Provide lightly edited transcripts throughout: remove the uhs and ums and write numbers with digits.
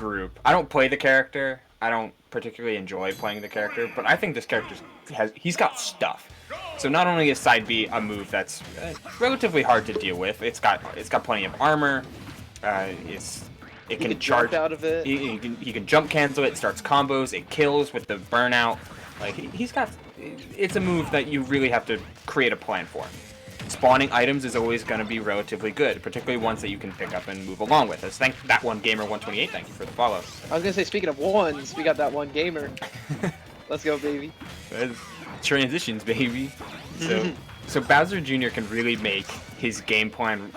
group. I don't play the character. I don't particularly enjoy playing the character, but I think this character he's got stuff. So not only is side B a move that's relatively hard to deal with, it's got plenty of armor. It can charge out of it. He can jump cancel it, starts combos, it kills with the burnout. Like he's got. It's a move that you really have to create a plan for. Spawning items is always going to be relatively good, particularly ones that you can pick up and move along with. Thank that one gamer128. Thank you for the follow. I was gonna say, speaking of ones, we got that one gamer. Let's go, baby. Transitions, baby. So Bowser Jr. can really make his game plan.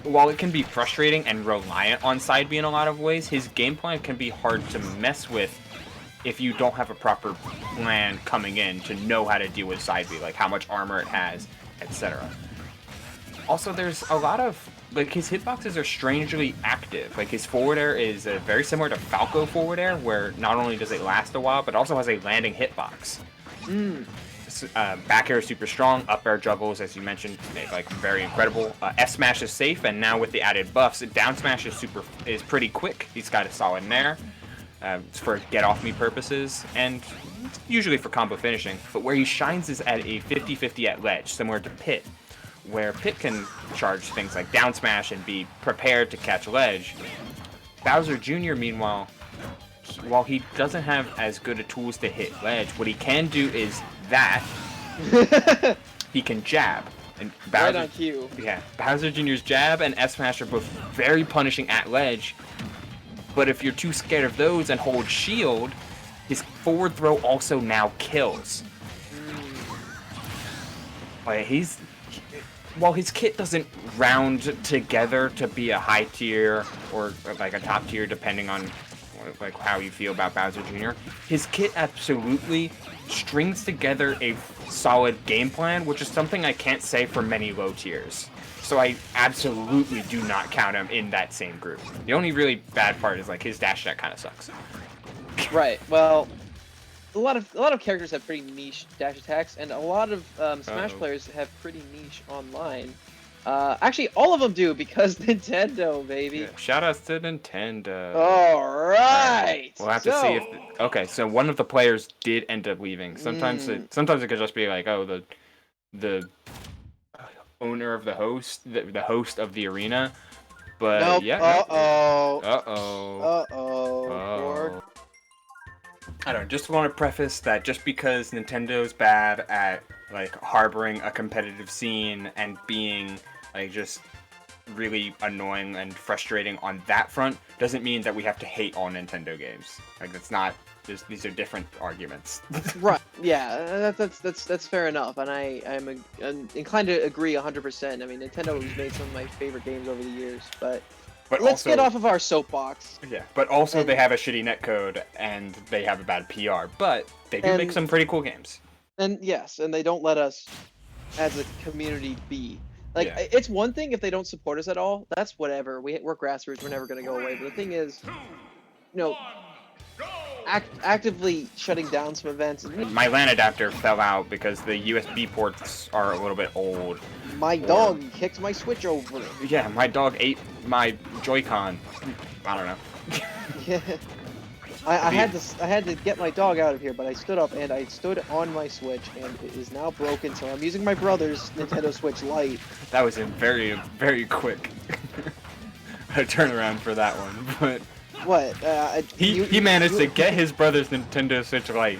While it can be frustrating and reliant on side B in a lot of ways, his game plan can be hard to mess with if you don't have a proper plan coming in to know how to deal with side B, like how much armor it has, etc. Also, there's a lot of, like, his hitboxes are strangely active. Like, his forward air is very similar to Falco forward air, where not only does it last a while, but also has a landing hitbox. Back air is super strong. Up air juggles, as you mentioned, like very incredible. F smash is safe, and now with the added buffs, down smash is pretty quick. He's got a solid nair. For get off me purposes, and usually for combo finishing. But where he shines is at a 50-50 at ledge, similar to Pit, where Pit can charge things like down smash and be prepared to catch ledge. Bowser Jr., meanwhile, while he doesn't have as good a tools to hit ledge, what he can do is that he can jab. And Bowser, right on cue. Yeah, Bowser Jr.'s jab and S smash are both very punishing at ledge. But if you're too scared of those and hold shield, his forward throw also now kills. Like while his kit doesn't round together to be a high tier or like a top tier, depending on like how you feel about Bowser Jr., his kit absolutely strings together a solid game plan, which is something I can't say for many low tiers. So I absolutely do not count him in that same group. The only really bad part is like his dash attack kind of sucks. Right. Well, a lot of characters have pretty niche dash attacks, and a lot of Smash players have pretty niche online. Actually, all of them do because Nintendo, baby. Yeah, shout outs to Nintendo. All right. We'll have to see if. Okay, so one of the players did end up leaving. Sometimes it could just be like, oh, the owner of the host, the host of the arena, but nope. yeah. I don't know, just want to preface that just because Nintendo's bad at like harboring a competitive scene and being like just really annoying and frustrating on that front doesn't mean that we have to hate all Nintendo games. Like it's not. These are different arguments. Right. Yeah, that's fair enough, and I'm inclined to agree 100%. I mean, Nintendo has made some of my favorite games over the years, but let's also get off of our soapbox. Yeah, but also they have a shitty netcode and they have a bad PR, but they do make some pretty cool games. And yes, and they don't let us, as a community, be. Like, it's one thing if they don't support us at all. That's whatever. We're grassroots. We're never gonna go away. But the thing is, you know, actively shutting down some events. My LAN adapter fell out because the USB ports are a little bit old. My dog kicked my Switch over. Yeah, my dog ate my Joy-Con. I don't know. Yeah. I had to get my dog out of here, but I stood up and I stood on my Switch, and it is now broken. So I'm using my brother's Nintendo Switch Lite. That was a very, very quick turnaround for that one, but. What? He managed to get his brother's Nintendo Switch Lite,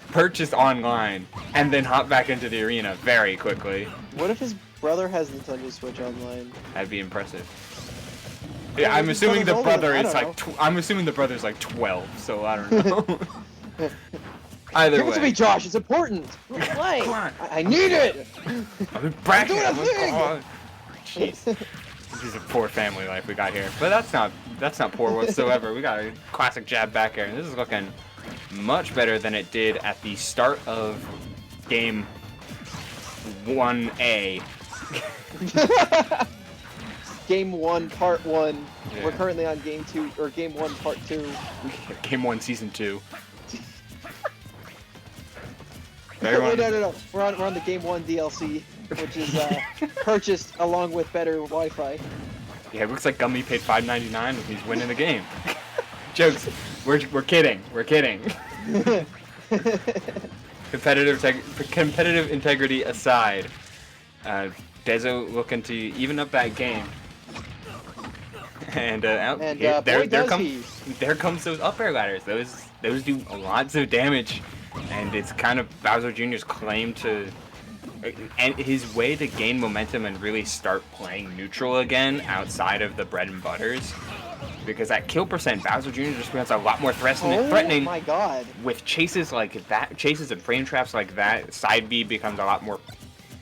purchased online, and then hop back into the arena very quickly. What if his brother has Nintendo Switch Online? That'd be impressive. Yeah, I'm assuming the brother is like. I'm assuming the brother's like 12, so I don't know. Either way. Give it to me, Josh. It's important. Play. Come on. I need it. I'm doing a thing. Jeez. This is a poor family life we got here, but that's not poor whatsoever. We got a classic jab back air, and this is looking much better than it did at the start of game 1A. Game 1, Part 1. Yeah. We're currently on Game 2, or Game 1, Part 2. Game 1, Season 2. No. We're on the Game 1 DLC, which is purchased along with better Wi-Fi. Yeah, it looks like Gummy paid $5.99 and he's winning the game. Jokes. We're kidding. We're kidding. Competitive integrity aside, Dezo looking to even up that game. And there comes those up air ladders. Those do lots of damage, and it's kind of Bowser Jr.'s claim to, and his way to gain momentum and really start playing neutral again outside of the bread and butters. Because at kill percent, Bowser Jr. just becomes a lot more threatening. Oh my god! With chases like that, chases and frame traps like that, side B becomes a lot more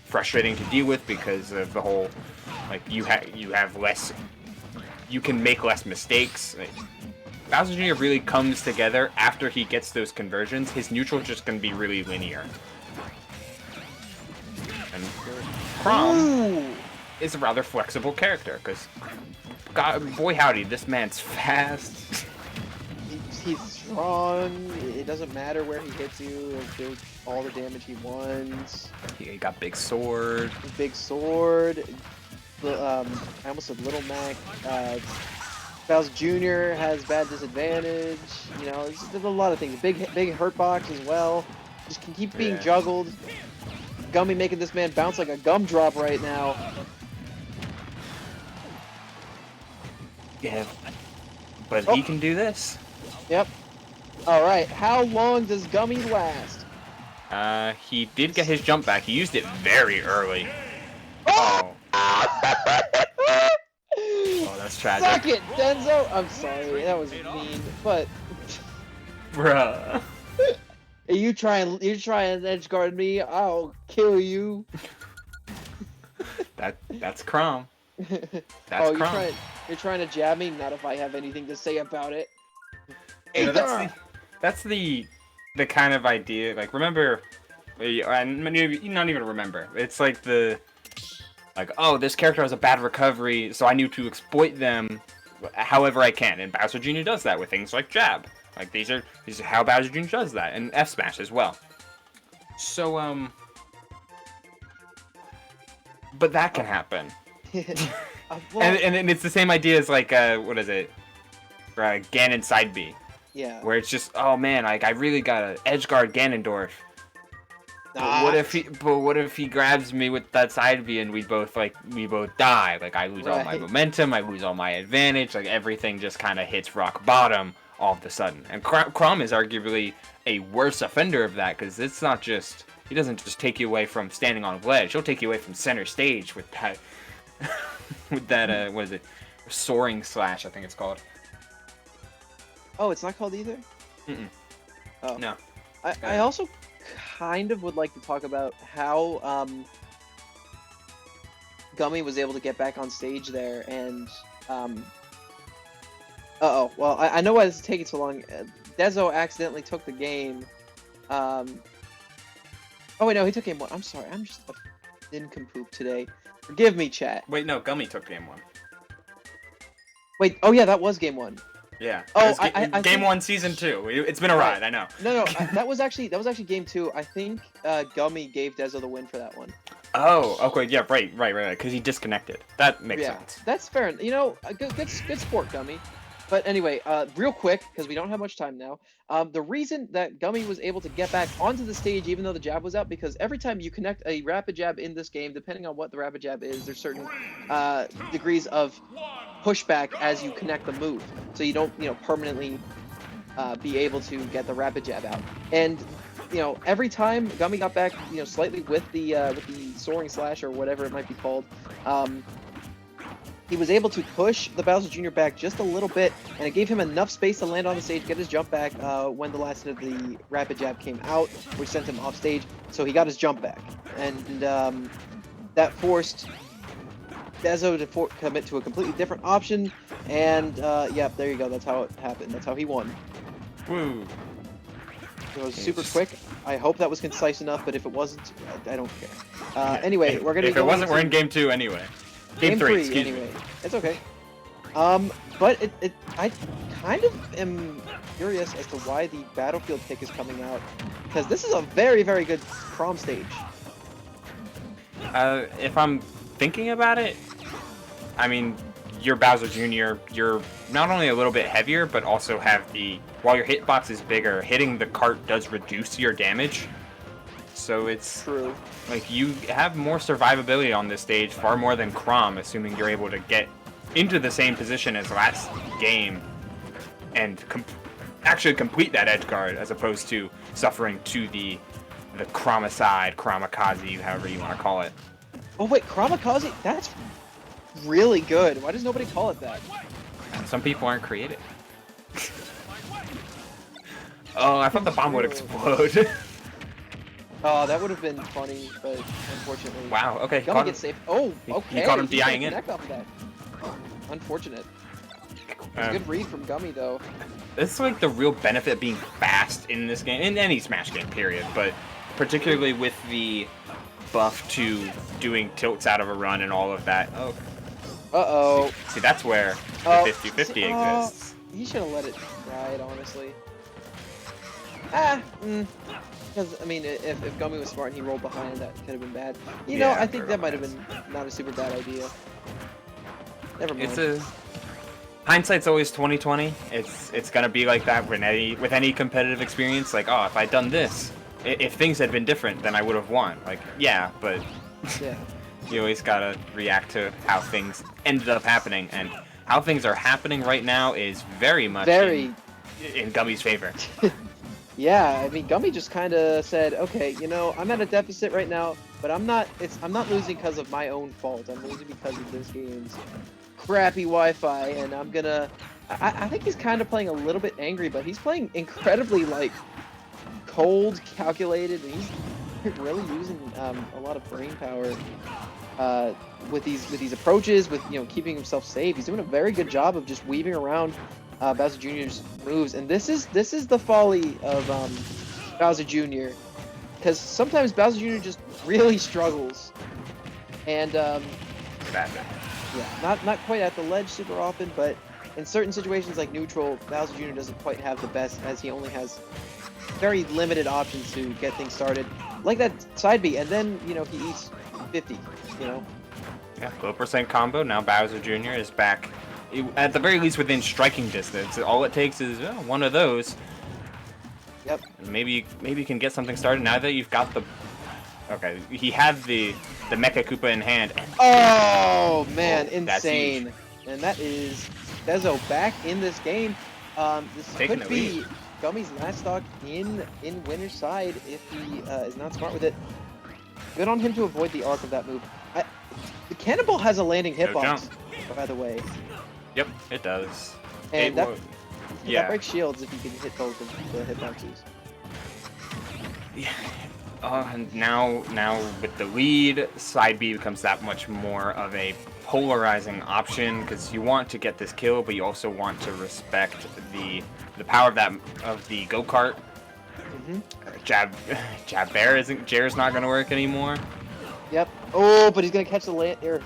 frustrating to deal with because of the whole, like you have less. You can make less mistakes. Bowser Jr. really comes together after he gets those conversions. His neutral is just going to be really linear. And Chrom is a rather flexible character, because, boy howdy, this man's fast. He's strong. It doesn't matter where he hits you. He'll do all the damage he wants. He got big sword. Big sword. I almost said Little Mac. Bowser Jr. has bad disadvantage. You know, there's a lot of things. Big hurt box as well. Just can keep being juggled. Gummy making this man bounce like a gumdrop right now. Yeah, but he can do this. Yep. All right. How long does Gummy last? He did get his jump back. He used it very early. Oh. Oh, that's tragic. Suck it, Denzo! I'm sorry, that was mean, but... Bruh. You try and edge guard me, I'll kill you. That's Chrom. That's Chrom. You're trying to jab me? Not if I have anything to say about it. You know, that's the kind of idea, like, remember, and maybe not even remember, it's like like, oh, this character has a bad recovery, so I need to exploit them however I can. And Bowser Jr. does that with things like jab. Like, these are how Bowser Jr. does that, and F Smash as well. So, but that can happen. Well, and it's the same idea as, like, what is it? Ganon side B. Yeah. Where it's just, oh man, like, I really gotta edge guard Ganondorf. But what if he grabs me with that side B and we both die? Like, I lose all my momentum, I lose all my advantage, like everything just kind of hits rock bottom all of a sudden. And Chrom is arguably a worse offender of that, because it's not just, he doesn't just take you away from standing on a ledge, he'll take you away from center stage with that, what is it, soaring slash, I think it's called. Oh, it's not called either? Mm-mm. Oh. No. I also kind of would like to talk about how Gummy was able to get back on stage there, and well, I know why this is taking so long. Dezo accidentally took the game. Oh wait, no, he took game 1. I'm sorry, I'm just a nincompoop today. Forgive me, chat. Wait, no, Gummy took game 1. Wait, oh yeah, that was game 1. Yeah. Oh, game 1, season 2. It's been a ride, I know. No, that was actually game 2. I think Gummy gave Dezo the win for that one. Oh, okay, yeah, right, because he disconnected. That makes sense. That's fair. You know, good sport, Gummy. But anyway, real quick, because we don't have much time now, the reason that Gummy was able to get back onto the stage even though the jab was out, because every time you connect a rapid jab in this game, depending on what the rapid jab is, there's certain degrees of pushback as you connect the move, so you don't, permanently be able to get the rapid jab out. And every time Gummy got back, slightly with the soaring slash or whatever it might be called, he was able to push the Bowser Jr. back just a little bit, and it gave him enough space to land on the stage, get his jump back when the last hit of the rapid jab came out, which sent him off stage. So he got his jump back, and that forced Dezo to commit to a completely different option. And yeah, there you go. That's how it happened. That's how he won. Woo! It was super quick. I hope that was concise enough, but if it wasn't, I don't care. Anyway, we're gonna. If it wasn't, we're in game 2 anyway. Game 3, excuse anyway. me. It's okay. But I kind of am curious as to why the Battlefield pick is coming out, because this is a very, very good Chrom stage. If I'm thinking about it, I mean, you're Bowser Jr., you're not only a little bit heavier, but also have while your hitbox is bigger, hitting the cart does reduce your damage. So it's True. like you have more survivability on this stage, far more than Chrom, assuming you're able to get into the same position as last game and actually complete that edge guard, as opposed to suffering to the Chromicide, Chromikaze, however you want to call it. Oh wait, Chromikaze? That's really good. Why does nobody call it that? Some people aren't creative. Oh, I thought the bomb would explode. Oh, that would have been funny, but unfortunately. Wow, okay. Gummy gets safe. Oh, okay. He caught him DIing in. Off of that. Unfortunate. It's a good read from Gummy, though. This is like the real benefit of being fast in this game, in any Smash game, period, but particularly with the buff to doing tilts out of a run and all of that. Oh. Uh-oh. See, that's where the 50-50 exists. He should have let it ride, honestly. Because, I mean, if Gummy was smart and he rolled behind, that could have been bad. You know, I think that might have been not a super bad idea. Never mind. Hindsight's always 20/20. It's gonna be like that with any competitive experience. Like, oh, if I'd done this, if things had been different, then I would have won. Like, yeah, but yeah. You always gotta react to how things ended up happening, and how things are happening right now is very much in Gummy's favor. Yeah, I mean, Gummy just kind of said, okay, you know, I'm at a deficit right now, but I'm not losing because of my own fault. I'm losing because of this game's crappy Wi-Fi, and I'm gonna. I think he's kind of playing a little bit angry, but he's playing incredibly like cold, calculated, and he's really using a lot of brain power with these approaches, with keeping himself safe. He's doing a very good job of just weaving around Bowser Jr.'s moves, and this is the folly of Bowser Jr. Because sometimes Bowser Jr. just really struggles, and yeah, not quite at the ledge super often, but in certain situations like neutral, Bowser Jr. doesn't quite have the best, as he only has very limited options to get things started, like that side B, and then he eats 50. Yeah, low percent combo. Now Bowser Jr. is back, at the very least within striking distance. All it takes is one of those. Yep. And maybe you can get something started now that you've got the. Okay, he had the Mecha Koopa in hand. Oh man, insane! And that is Dezo back in this game. This could be Gummy's last stock in winner's side if he is not smart with it. Good on him to avoid the arc of that move. The Cannonball has a landing hitbox, by the way. Yep, it does. And that breaks shields if you can hit both of the hitboxes. Yeah. And now with the lead, side B becomes that much more of a polarizing option, because you want to get this kill, but you also want to respect the power of the go-kart. Jab bear Jair's not gonna work anymore. Yep. Oh, but he's gonna catch the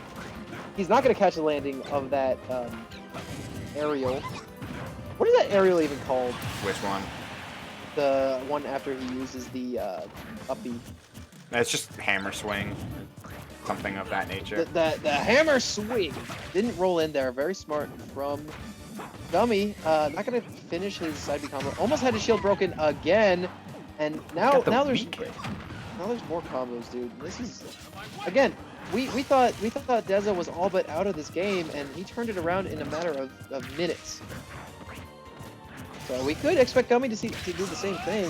he's not gonna catch the landing of that aerial. What is that aerial even called? Which one? The one after he uses the up B. It's just hammer swing, something of that nature. The hammer swing didn't roll in there. Very smart from Gummy. Not gonna finish his side B combo. Almost had his shield broken again, and now there's more combos, dude. This is again. We thought Dezo was all but out of this game, and he turned it around in a matter of minutes. So we could expect Gummy to do the same thing.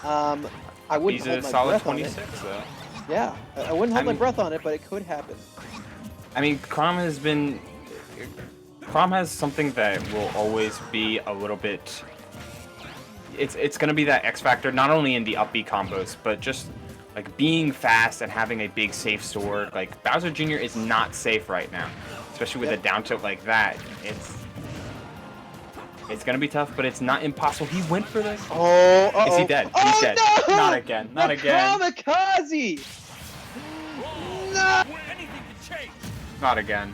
I wouldn't hold my breath 26, on it. though. Yeah, I wouldn't hold my breath on it, but it could happen. I mean, Chrom has something that will always be a little bit. It's gonna be that X factor, not only in the up B combos, but just like being fast and having a big safe sword. Like Bowser Jr. is not safe right now, especially with a down tilt like that. It's gonna be tough, but it's not impossible. He went for this. Oh, is he dead? Oh, He's dead. No! Not again. Not again. Kamikaze! No! Not again.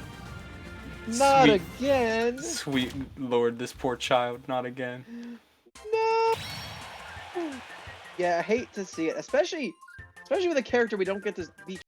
Not again. Sweet Lord, this poor child. Not again. No. Yeah, I hate to see it, especially with a character we don't get to be